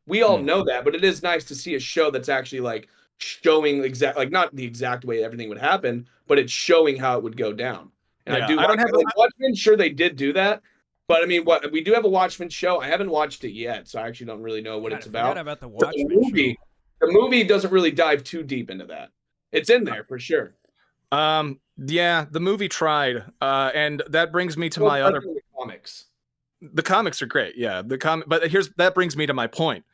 We all know that, but it is nice to see a show that's actually like showing like not the exact way everything would happen, but it's showing how it would go down. And Yeah, I do I don't like have Watchmen. Sure, they did do that, but I mean, we do have a Watchmen show. I haven't watched it yet, so I actually don't really know what it's about. About the But Watchmen the movie doesn't really dive too deep into that. It's in there for sure. Yeah, the movie tried, and that brings me to my other comics. The comics are great, yeah. But that brings me to my point.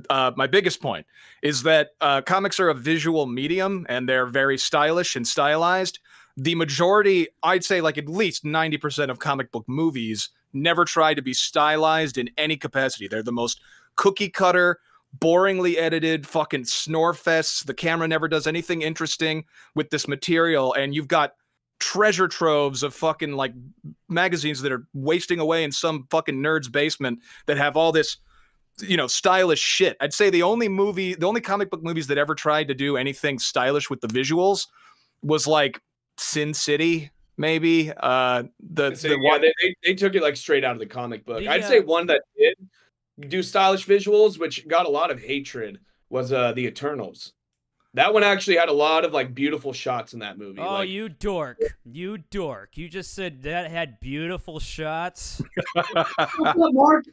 My biggest point is that comics are a visual medium and they're very stylish and stylized. The majority, I'd say like at least 90% of comic book movies never try to be stylized in any capacity. They're the most cookie cutter, boringly edited fucking snore fests. The camera never does anything interesting with this material. And you've got treasure troves of fucking like magazines that are wasting away in some fucking nerd's basement that have all this stylish shit. I'd say the only comic book movies that ever tried to do anything stylish with the visuals was like Sin City, maybe. They took it like straight out of the comic book. I'd say one that did do stylish visuals, which got a lot of hatred, was the Eternals. That one actually had a lot of like beautiful shots in that movie. Oh, you dork. You dork. You just said that had beautiful shots. What's up, Mark?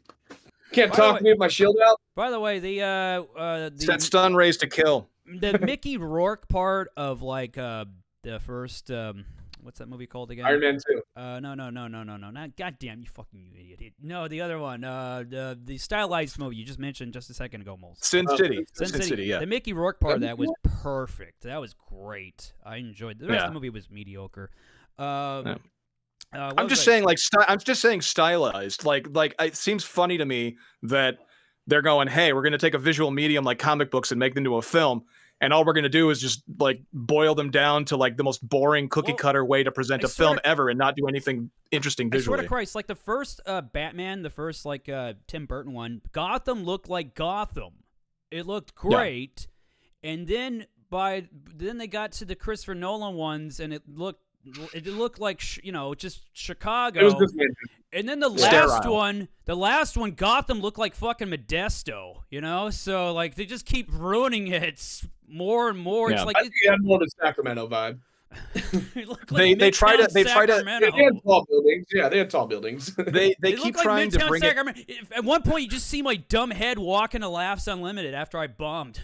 Can't talk to me with my shield out. By the way, the set stun raised to kill. The Mickey Rourke part of like the first what's that movie called again? Iron Man 2. No. Not goddamn you fucking idiot. No, the other one. The stylized movie you just mentioned just a second ago, Molz. Sin City. Sin City, yeah. The Mickey Rourke part of that was perfect. That was great. I enjoyed it. The rest of the movie was mediocre. I'm just saying stylized. Like it seems funny to me that they're going, hey, we're going to take a visual medium like comic books and make them into a film. And all we're going to do is just like boil them down to like the most boring cookie cutter way to present a film ever and not do anything interesting visually. I swear to Christ, like the first Batman, the first like Tim Burton one, Gotham looked like Gotham. It looked great. Yeah. And then they got to the Christopher Nolan ones and it looked like just Chicago. It was just and then the last one, Gotham looked like fucking Modesto, So like they just keep ruining it more and more. Yeah. It's like I think it had more of a Sacramento vibe. They try to. They had tall buildings. Yeah, they had tall buildings. They keep trying to bring Sacramento. At one point, you just see my dumb head walking to Laughs Unlimited after I bombed.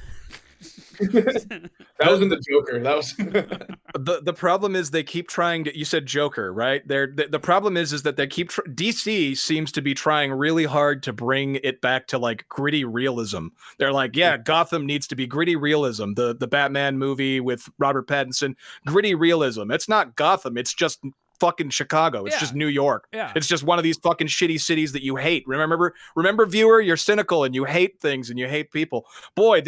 That wasn't the Joker. That was the problem is they keep trying to. You said Joker, right? The problem is that they keep DC seems to be trying really hard to bring it back to like gritty realism. They're like, yeah, Gotham needs to be gritty realism. The Batman movie with Robert Pattinson, gritty realism. It's not Gotham. It's just fucking Chicago. It's just New York. Yeah. It's just one of these fucking shitty cities that you hate. Remember, viewer, you're cynical and you hate things and you hate people. Boy,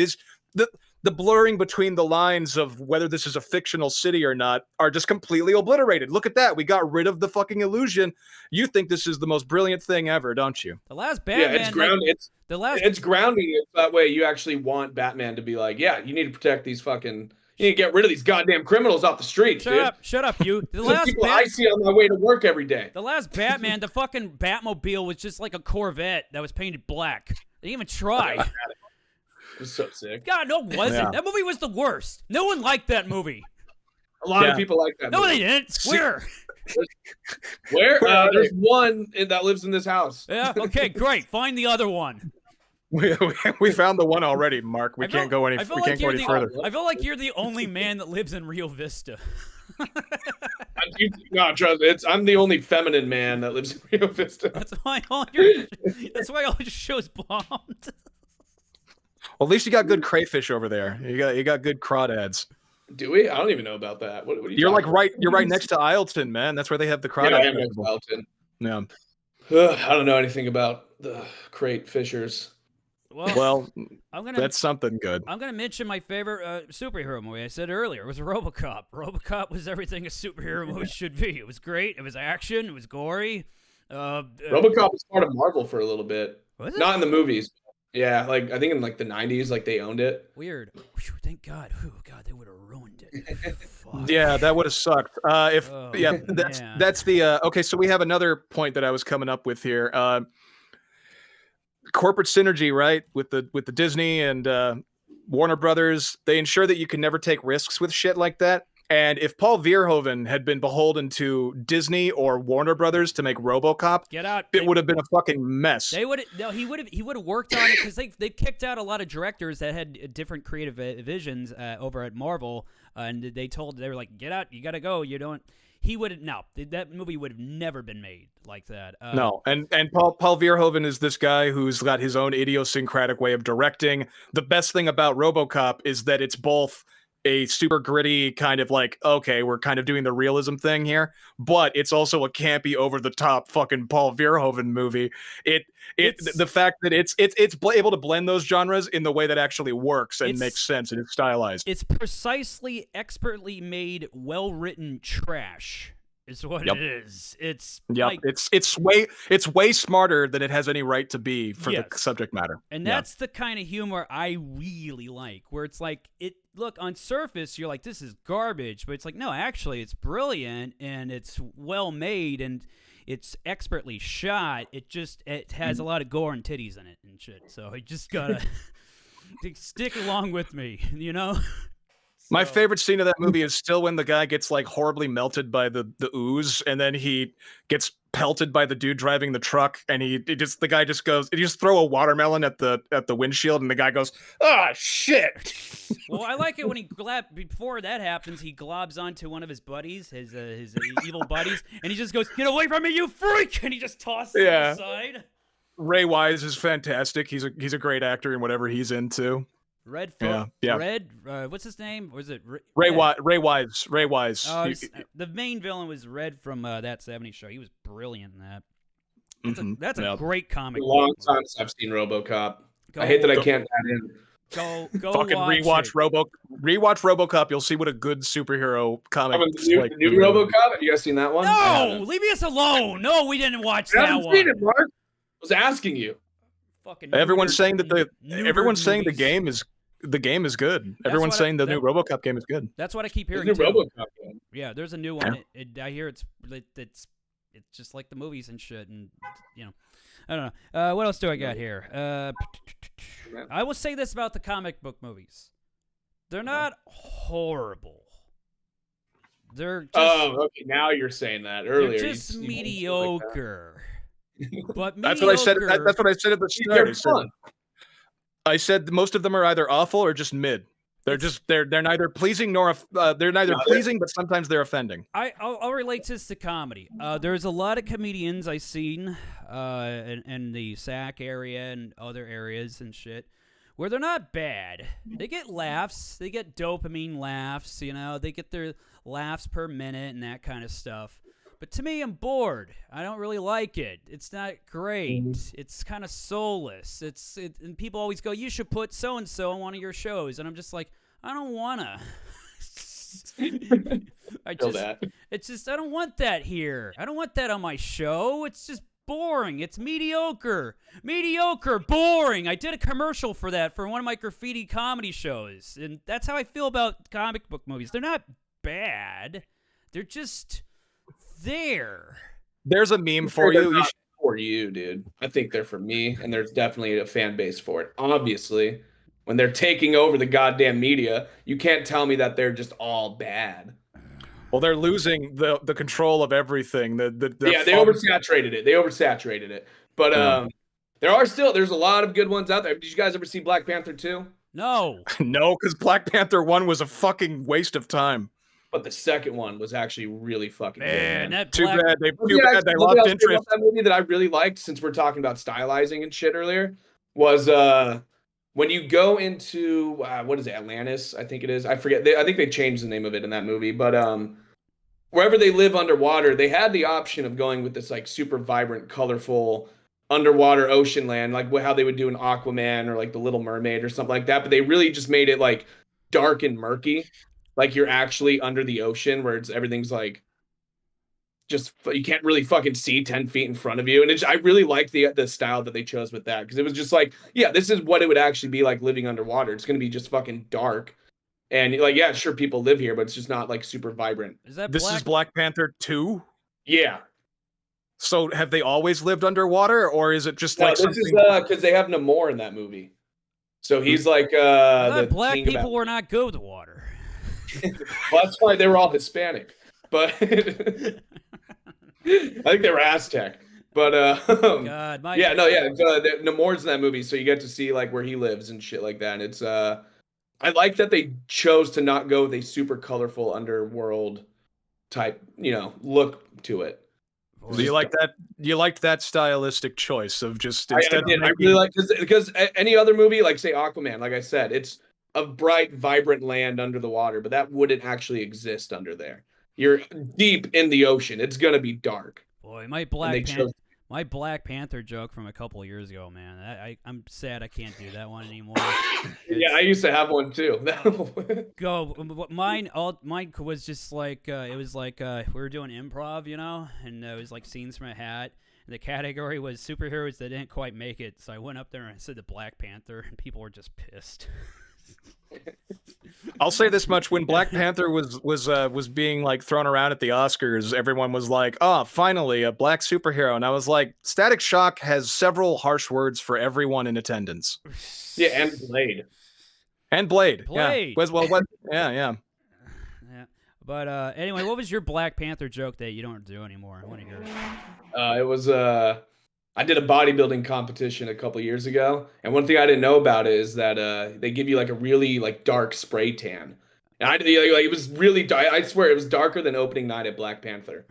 the blurring between the lines of whether this is a fictional city or not are just completely obliterated. Look at that. We got rid of the fucking illusion. You think this is the most brilliant thing ever, don't you? The last Batman. Yeah, it's grounding. It's grounding it that way. You actually want Batman to be like, yeah, you need to protect these fucking, You need to get rid of these goddamn criminals off the streets, dude. Shut up, you. The Some last people I see on my way to work every day. The last Batman, the fucking Batmobile was just like a Corvette that was painted black. They didn't even try. It was so sick. God, no, it wasn't. Yeah. That movie was the worst. No one liked that movie. A lot of people like that. No, movie. they didn't. Where? Where? There's one that lives in this house. Yeah. Okay. Great. Find the other one. We found the one already, Mark. We can't go any further. I feel like you're the only man that lives in Rio Vista. No, trust me. I'm the only feminine man that lives in Rio Vista. That's why all your shows bombed. Well, at least you got good crayfish over there. You got good crawdads. Do we? I don't even know about that. What are you You're like talking about? you're right next to Ileton, man. That's where they have the Yeah, crawdad. I am next to Alton. Yeah. I don't know anything about the crate fishers. Well, I'm that's something good. I'm gonna mention my favorite superhero movie. I said earlier it was RoboCop. RoboCop was everything a superhero movie should be. It was great. It was action. It was gory. RoboCop was part of Marvel for a little bit. Was it? Not in the movies. Yeah, like I think in like the 90s, like they owned it. Weird. Whew, thank God. Whew, God, they would have ruined it. Fuck. Yeah, that would have sucked. That's the okay. So we have another point that I was coming up with here. Corporate synergy, right? With the Disney and Warner Brothers, they ensure that you can never take risks with shit like that. And if Paul Verhoeven had been beholden to Disney or Warner Brothers to make RoboCop, Get out. it would have been a fucking mess. They would. No, he would have worked on it because they kicked out a lot of directors that had different creative visions over at Marvel, and they were like, get out, you gotta go. You don't. He would no. That movie would have never been made like that. No, and Paul Verhoeven is this guy who's got his own idiosyncratic way of directing. The best thing about RoboCop is that it's both a super gritty kind of like, okay, we're kind of doing the realism thing here, but it's also a campy, over the top fucking Paul Verhoeven movie. The fact that it's able to blend those genres in the way that actually works and makes sense and it's stylized. It's precisely expertly made, well-written trash. Is what it is. It's like, it's way smarter than it has any right to be for the subject matter. And that's the kind of humor I really like, where it's like look, on surface you're like, this is garbage, but it's like, no, actually it's brilliant and it's well made and it's expertly shot. It has a lot of gore and titties in it and shit. So you just gotta stick along with me, you know? My favorite scene of that movie is still when the guy gets like horribly melted by the ooze, and then he gets pelted by the dude driving the truck, and the guy just goes, he just throw a watermelon at the windshield, and the guy goes, "Ah, shit." Well, I like it when before that happens, he globs onto one of his buddies, his evil buddies, and he just goes, "Get away from me, you freak!" And he just tosses him aside. Ray Wise is fantastic. He's a great actor in whatever he's into. Red, what's his name? Was it Ray Wise? Oh, the main villain was Red from that '70s show. He was brilliant in that. That's a great comic. A long time since I've seen RoboCop. I hate that I can't add in. Go fucking rewatch RoboCop. You'll see what a good superhero comic. The new RoboCop. Have you guys seen that one? No, leave us alone. No, we didn't watch that one. Seen it, Mark. I was asking you. Fucking everyone's saying that the game is good. Everyone's saying the new RoboCop game is good. That's what I keep hearing. There's a new RoboCop game. Yeah, there's a new one. I hear it's just like the movies and shit, and you know, I don't know. What else do I got here? I will say this about the comic book movies: they're not horrible. They're just, okay. Now you're saying that. Earlier, they're just mediocre. But that's what I said. That's what I said at the start. I said most of them are either awful or just mid. They're neither pleasing nor pleasing, but sometimes they're offending. I'll relate this to comedy. There's a lot of comedians I've seen in the SAC area and other areas and shit where they're not bad. They get laughs. They get dopamine laughs. You know, they get their laughs per minute and that kind of stuff. But to me, I'm bored. I don't really like it. It's not great. It's kind of soulless. And people always go, "You should put so and so on one of your shows," and I'm just like, I don't wanna. I don't want that here. I don't want that on my show. It's just boring. It's mediocre. Mediocre, boring. I did a commercial for that for one of my graffiti comedy shows. And that's how I feel about comic book movies. They're not bad. They're just there. There's a meme for you. Not for you, dude. I think they're for me, and there's definitely a fan base for it. Obviously, when they're taking over the goddamn media, you can't tell me that they're just all bad. Well, they're losing the control of everything. They oversaturated it. But there's a lot of good ones out there. Did you guys ever see Black Panther 2? No. No, because Black Panther 1 was a fucking waste of time. But the second one was actually really fucking good. Man. Too bad they lost interest. That movie that I really liked, since we're talking about stylizing and shit earlier, was when you go into what is it, Atlantis? I think it is. I forget. I think they changed the name of it in that movie. But wherever they live underwater, they had the option of going with this like super vibrant, colorful underwater ocean land, like how they would do in Aquaman or like the Little Mermaid or something like that. But they really just made it like dark and murky, like you're actually under the ocean, where everything's like just you can't really fucking see 10 feet in front of you. And I really like the style that they chose with that, because it was just like, yeah, this is what it would actually be like living underwater. It's gonna be just fucking dark. And like, yeah, sure, people live here, but it's just not like super vibrant. This is Black Panther 2? Yeah. So have they always lived underwater, or is it just no, like this something? Is because they have Namor in that movie. So he's like the black people were not good with water. Well, that's why they were all Hispanic. But I think they were Aztec. But God, Namor's in that movie, so you get to see like where he lives and shit like that. And it's I like that they chose to not go with a super colorful underworld type, look to it. So you like that? You liked that stylistic choice of just instead. I really like because any other movie, like say Aquaman, like I said, it's a bright, vibrant land under the water, but that wouldn't actually exist under there. You're deep in the ocean. It's gonna be dark. Boy, my Black Panther joke from a couple of years ago, man. I'm sad I can't do that one anymore. Yeah, I used to have one too. Mine was just like it was like we were doing improv, and it was like scenes from a hat. And the category was superheroes that didn't quite make it, so I went up there and I said the Black Panther, and people were just pissed. I'll say this much: when Black Panther was being like thrown around at the Oscars, everyone was like, "Oh, finally a black superhero," and I was like, "Static Shock has several harsh words for everyone in attendance." Yeah, and Blade. Blade. Yeah. Yeah. Yeah. But anyway, what was your Black Panther joke that you don't do anymore? I want to hear it. It was I did a bodybuilding competition a couple years ago, and one thing I didn't know about it is that they give you like a really like dark spray tan, and it was really dark. I swear it was darker than opening night at Black Panther.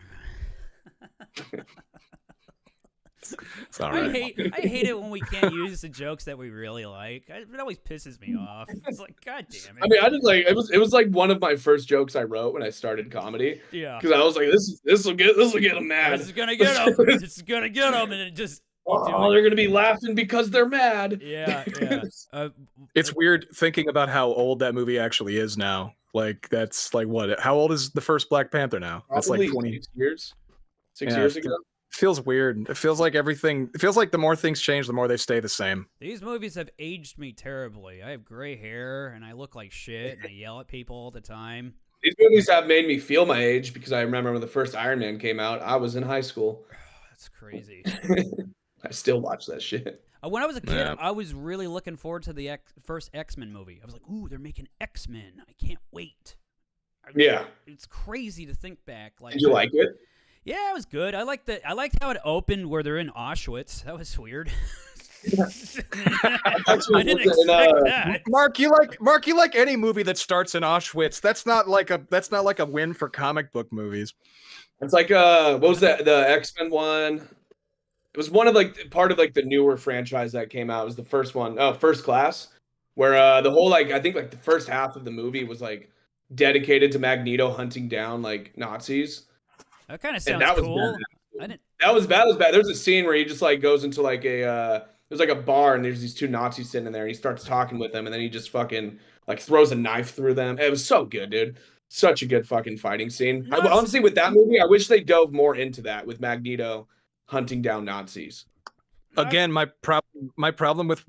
It's all right. I hate it when we can't use the jokes that we really like. It always pisses me off. It's like, God damn it. I mean, I did like it was like one of my first jokes I wrote when I started comedy. Yeah. Because I was like, this will get them mad. This is gonna get them. This is gonna get them, and it just. They're gonna be laughing because they're mad. Yeah. It's weird thinking about how old that movie actually is now. Like that's like what? How old is the first Black Panther now? That's like 20 years. 6 years ago. Feels weird. It feels like the more things change, the more they stay the same. These movies have aged me terribly. I have gray hair and I look like shit and I yell at people all the time. These movies have made me feel my age, because I remember when the first Iron Man came out, I was in high school. That's crazy. I still watch that shit. When I was a kid, I was really looking forward to the first X-Men movie. I was like, ooh, they're making X-Men. I can't wait. Yeah. It's crazy to think back. Like, did you like it? Yeah, it was good. I liked how it opened where they're in Auschwitz. That was weird. I didn't expect that. Mark, you like any movie that starts in Auschwitz. That's not like a win for comic book movies. It's like what was that? The X-Men one. It was one of like part of like the newer franchise that came out. It was the first one, First Class, where the whole like I think like the first half of the movie was like dedicated to Magneto hunting down like Nazis. That kind of sounds cool. That was bad. There's a scene where he just like goes into like there's like a bar, and there's these two Nazis sitting in there, and he starts talking with them, and then he just fucking like throws a knife through them. It was so good, dude. Such a good fucking fighting scene. Honestly, with that movie, I wish they dove more into that with Magneto hunting down Nazis. Again, my problem with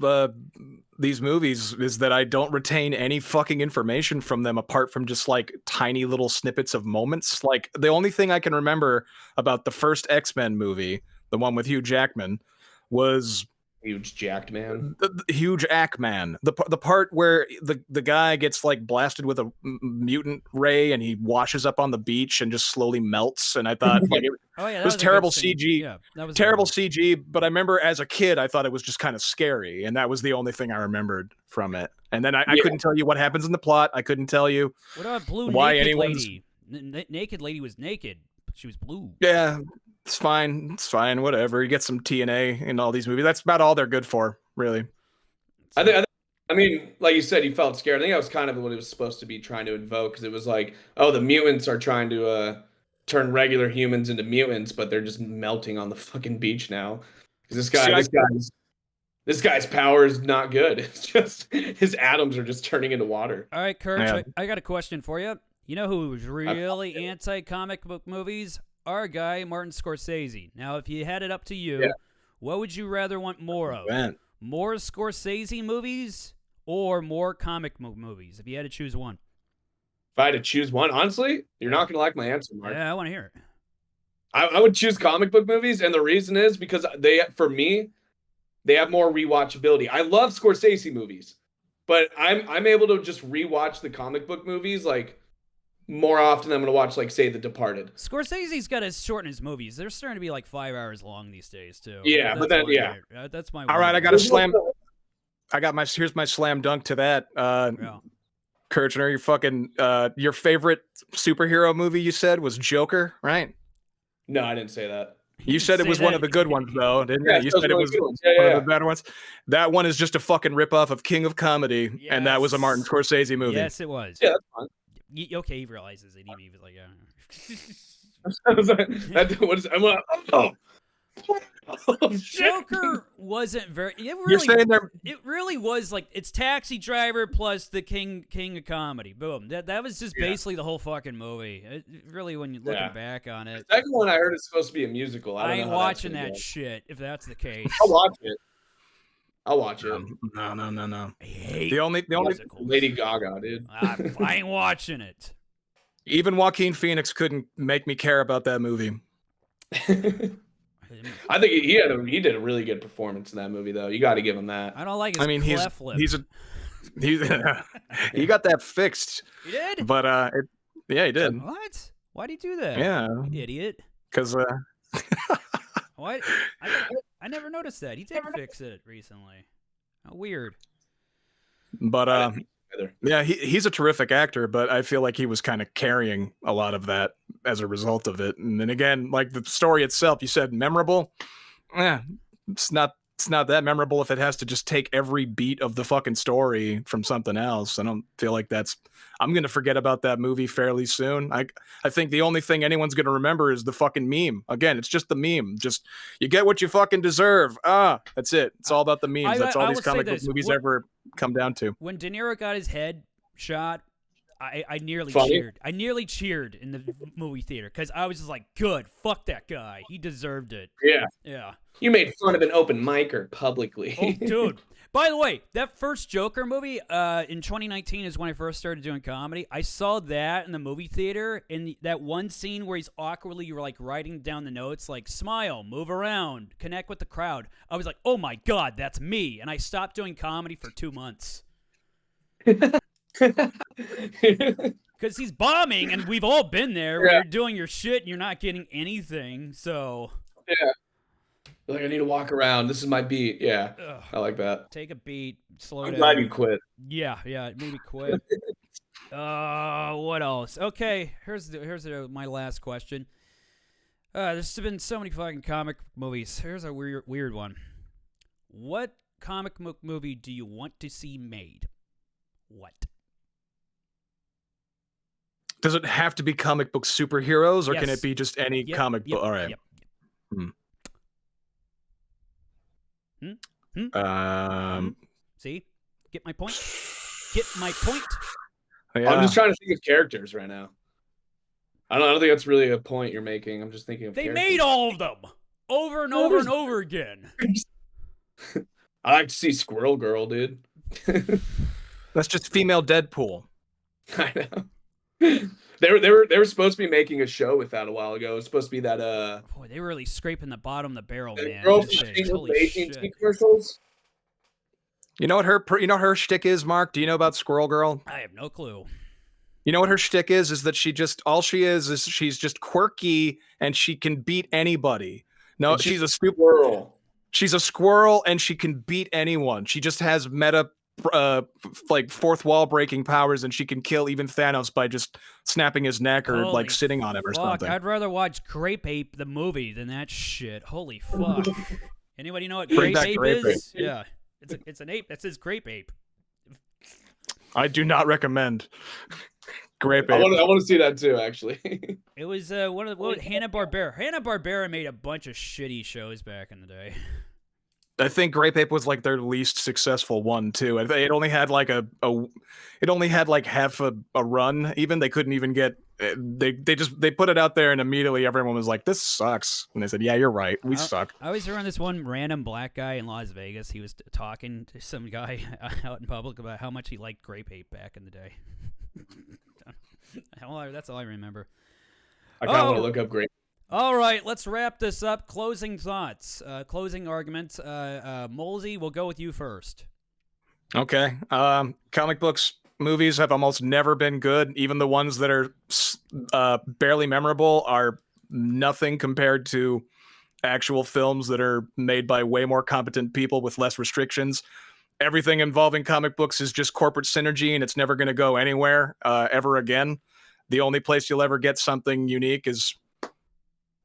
these movies is that I don't retain any fucking information from them apart from just like tiny little snippets of moments. Like the only thing I can remember about the first X-Men movie, the one with Hugh Jackman, was Huge jacked man. the huge Ackman. The part where the guy gets like blasted with a mutant ray and he washes up on the beach and just slowly melts. And I thought like it was terrible CG. Yeah, that was Terrible CG, but I remember as a kid, I thought it was just kind of scary, and that was the only thing I remembered from it. And then I couldn't tell you what happens in the plot. I couldn't tell you What about blue why naked anyone's lady? Naked lady was naked, but she was blue. Yeah, it's fine. It's fine. Whatever. You get some TNA in all these movies. That's about all they're good for, really. I mean, like you said, you felt scared. I think that was kind of what it was supposed to be trying to invoke, because it was like, oh, the mutants are trying to turn regular humans into mutants, but they're just melting on the fucking beach now. Because this guy's power is not good. It's just his atoms are just turning into water. All right, Kirch, I got a question for you. You know who was really anti-comic book movies? Our guy, Martin Scorsese. Now, if you had it up to you, what would you rather want more of? More Scorsese movies or more comic book movies, if you had to choose one? If I had to choose one, honestly, you're not going to like my answer, Mark. Yeah, I want to hear it. I would choose comic book movies, and the reason is because for me, they have more rewatchability. I love Scorsese movies, but I'm able to just rewatch the comic book movies like more often than I'm going to watch, like, say, The Departed. Scorsese's got to shorten his movies. They're starting to be like 5 hours long these days, too. Yeah, but then, that's my. All right, I got a slam. Here's my slam dunk to that. Kirchner, your fucking your favorite superhero movie you said was Joker, right? No, I didn't say that. You said it was one of the good ones, though, didn't you? You said it was one of the better ones. That one is just a fucking ripoff of King of Comedy, and that was a Martin Scorsese movie. Yes, it was. Yeah, that's fine. Okay, he realizes it. He was like, Joker wasn't very. You're saying there. It really was like it's Taxi Driver plus the King of Comedy. Boom. That was just basically the whole fucking movie. It really, when you're looking back on it. The second one I heard is supposed to be a musical. I ain't watching that shit. If that's the case, I'll watch it. No. I hate the only Lady Gaga, dude. I ain't watching it. Even Joaquin Phoenix couldn't make me care about that movie. I think he did a really good performance in that movie, though. You got to give him that. I don't like his cleft lip. He got that fixed. He did? But he did. What? Why'd he do that? Yeah. Idiot. Because what? I never noticed that. He did fix it recently. How weird. But yeah, he's a terrific actor, but I feel like he was kind of carrying a lot of that as a result of it. And then again, like the story itself, you said memorable. It's not that memorable if it has to just take every beat of the fucking story from something else. I don't feel like I'm going to forget about that movie fairly soon. I think the only thing anyone's going to remember is the fucking meme. Again, it's just the meme. Just, you get what you fucking deserve. That's it. It's all about the memes. That's all these comic book movies ever come down to. When De Niro got his head shot, I nearly cheered. I nearly cheered in the movie theater because I was just like, good, fuck that guy. He deserved it. Yeah. You made fun of an open micer publicly. Oh, dude. By the way, that first Joker movie in 2019 is when I first started doing comedy. I saw that in the movie theater, in that one scene where he's awkwardly like writing down the notes, like smile, move around, connect with the crowd. I was like, oh my God, that's me. And I stopped doing comedy for 2 months. Because he's bombing, and we've all been there where you're doing your shit and you're not getting anything. So like, I need to walk around. This is my beat. Yeah. Ugh. I like that. Take a beat. Slow down. I'm glad you quit. Yeah. Maybe quit. What else? Okay. Here's my last question. There's been so many fucking comic movies. Here's a weird one. What comic book movie do you want to see made? What? Does it have to be comic book superheroes, or can it be just any comic book? All right. See? Get my point? Get my point? Yeah. I'm just trying to think of characters right now. I don't think that's really a point you're making. I'm just thinking of characters. They made all of them. over and over and over again. I like to see Squirrel Girl, dude. That's just female Deadpool. I know. They were supposed to be making a show with that a while ago. It was supposed to be that Boy, they were really scraping the bottom of the barrel, man. girl These from days. Holy AT&T shit. commercials. You know what her shtick is, Mark? Do you know about Squirrel Girl? I have no clue. You know what her shtick is that she's just quirky and she can beat anybody. No, And she's a stupid Squirrel. She's a squirrel and she can beat anyone. She just has meta like fourth wall breaking powers, and she can kill even Thanos by just snapping his neck or Holy like sitting on him or fuck, something. I'd rather watch Grape Ape the movie than that shit. Holy fuck. Anybody know what Grape Ape is? Yeah. It's an ape that says Grape Ape. I do not recommend Grape Ape. I want to see that too, actually. It was Hanna-Barbera. Hanna-Barbera made a bunch of shitty shows back in the day. I think Grape Ape was like their least successful one too. It only had like it only had like half a run. Even they couldn't even get they put it out there and immediately everyone was like, "This sucks," and they said, "Yeah, you're right, we suck." I was around this one random black guy in Las Vegas. He was talking to some guy out in public about how much he liked Grape Ape back in the day. That's all I remember. I kind of want to look up Grape. All right, let's wrap this up. Closing thoughts, closing arguments. Molzy, we'll go with you first. Okay. Comic books movies have almost never been good. Even the ones that are barely memorable are nothing compared to actual films that are made by way more competent people with less restrictions. Everything involving comic books is just corporate synergy, and it's never going to go anywhere ever again. The only place you'll ever get something unique is,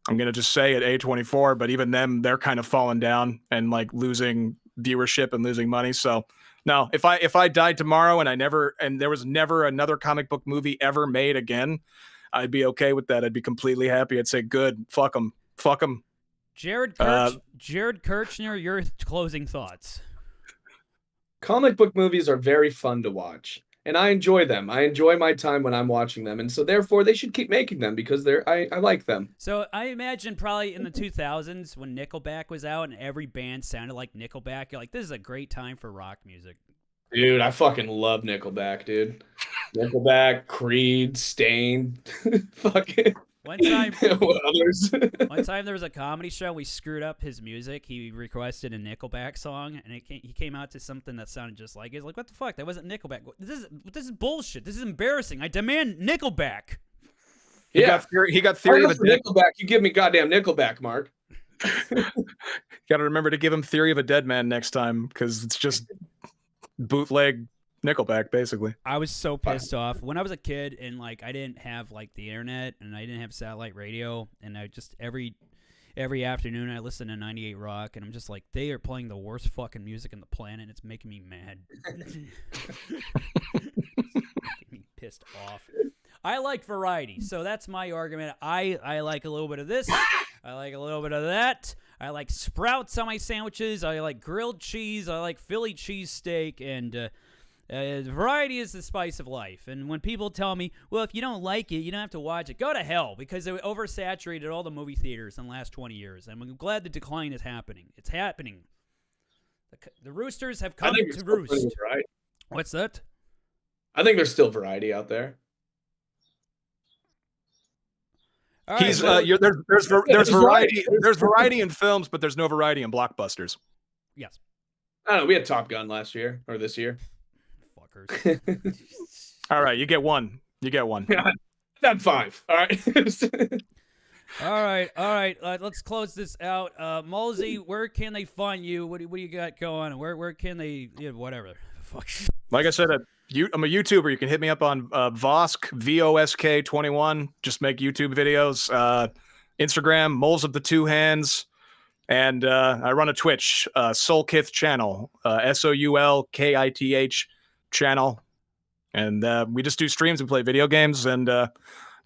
I'm going to just say, at A24, but even them, they're kind of falling down and like losing viewership and losing money. So no, if I died tomorrow and there was never another comic book movie ever made again, I'd be okay with that. I'd be completely happy. I'd say, good, fuck them. Jared Kirchner, your closing thoughts. Comic book movies are very fun to watch, and I enjoy them. I enjoy my time when I'm watching them, and so therefore they should keep making them because I like them. So I imagine probably in the 2000s when Nickelback was out and every band sounded like Nickelback, you're like, this is a great time for rock music. Dude, I fucking love Nickelback, dude. Nickelback, Creed, Stain, fucking. One time, what others? One time there was a comedy show. We screwed up his music. He requested a Nickelback song, and he came out to something that sounded just like it. He's like, "What the fuck? That wasn't Nickelback. This is bullshit. This is embarrassing. I demand Nickelback." He got Theory of a Dead. Nickelback. You give me goddamn Nickelback, Mark. Got to remember to give him Theory of a Dead Man next time, because it's just bootleg Nickelback, basically. I was so pissed off when I was a kid, and like I didn't have like the internet, and I didn't have satellite radio, and I just every afternoon I listened to 98 Rock, and I'm just like, they are playing the worst fucking music on the planet, and it's making me mad. Making me pissed off. I like variety, so that's my argument. I like a little bit of this. I like a little bit of that. I like sprouts on my sandwiches. I like grilled cheese. I like Philly cheesesteak, and variety is the spice of life. And when people tell me, well, if you don't like it, you don't have to watch it, go to hell, because they oversaturated all the movie theaters in the last 20 years. And I'm glad the decline is happening. It's happening. The roosters have come to roost. What's that? I think there's still variety out there. All right, there's variety. There's variety in films, but there's no variety in blockbusters. Yes. I don't know. We had Top Gun last year or this year. Fuckers. All right, you get one. Yeah, that's 5. All right. All right. Let's close this out. Molzy, where can they find you? What do you got going? Where can they? Whatever. Fuck. Like I said, I'm a YouTuber. You can hit me up on Vosk, VOSK 21. Just make YouTube videos. Instagram, Molz of the 2 hands. And I run a Twitch, Soulkith channel, SOULKITH channel. And we just do streams and play video games and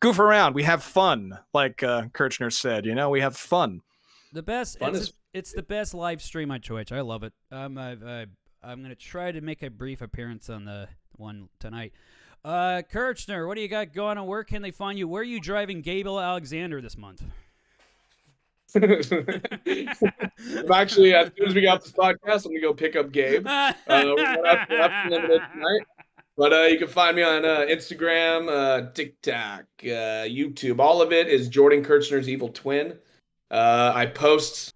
goof around. We have fun, like Kirchner said. We have fun. The best. It's the best live stream on Twitch. I love it. I'm gonna try to make a brief appearance on the one tonight. Kirchner, what do you got going on? Where can they find you? Where are you driving Gable Alexander this month? I'm actually, as soon as we get off this podcast, I'm gonna go pick up Gabe. We're gonna have to limit it tonight. But you can find me on Instagram, TikTok, YouTube. All of it is Jordan Kirchner's evil twin. I post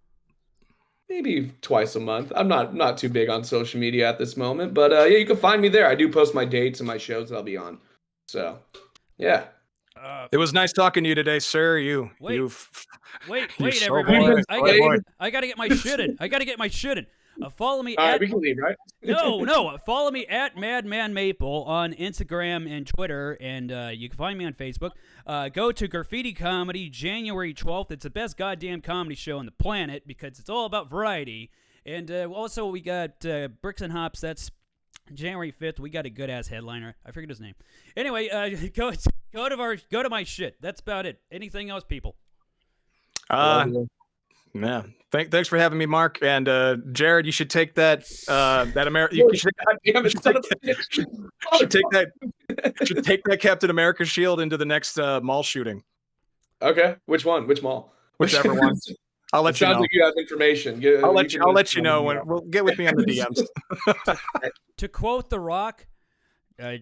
maybe twice a month. I'm not too big on social media at this moment, but yeah, you can find me there. I do post my dates and my shows that I'll be on. So, yeah. It was nice talking to you today, sir. Wait, you're so everybody. bored. I gotta get my shit in. Follow me All at right, we can leave, right? no. Follow me at Madman Maple on Instagram and Twitter, and you can find me on Facebook. Go to Graffiti Comedy January 12th. It's the best goddamn comedy show on the planet because it's all about variety. And also we got Bricks and Hops. That's January 5th. We got a good ass headliner. I forget his name. Anyway, go to my shit. That's about it. Anything else, people? Yeah. Thanks for having me, Mark. And Jared, you should take that You should take that Captain America shield into the next mall shooting. Okay, which one? Which mall? Whichever one. I'll let you know. Sounds like you have information. I'll let you know when. Well, get with me on the DMs. To quote The Rock,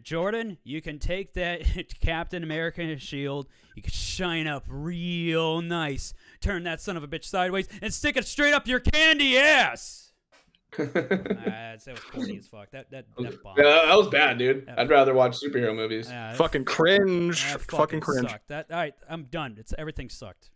Jordan, you can take that Captain America shield, you can shine up real nice, turn that son of a bitch sideways, and stick it straight up your candy ass. That was corny as fuck. That bombed. Yeah, that was bad, dude. I'd rather watch superhero movies. Fucking cringe. Fucking cringe. Sucked. All right, I'm done. Everything sucked.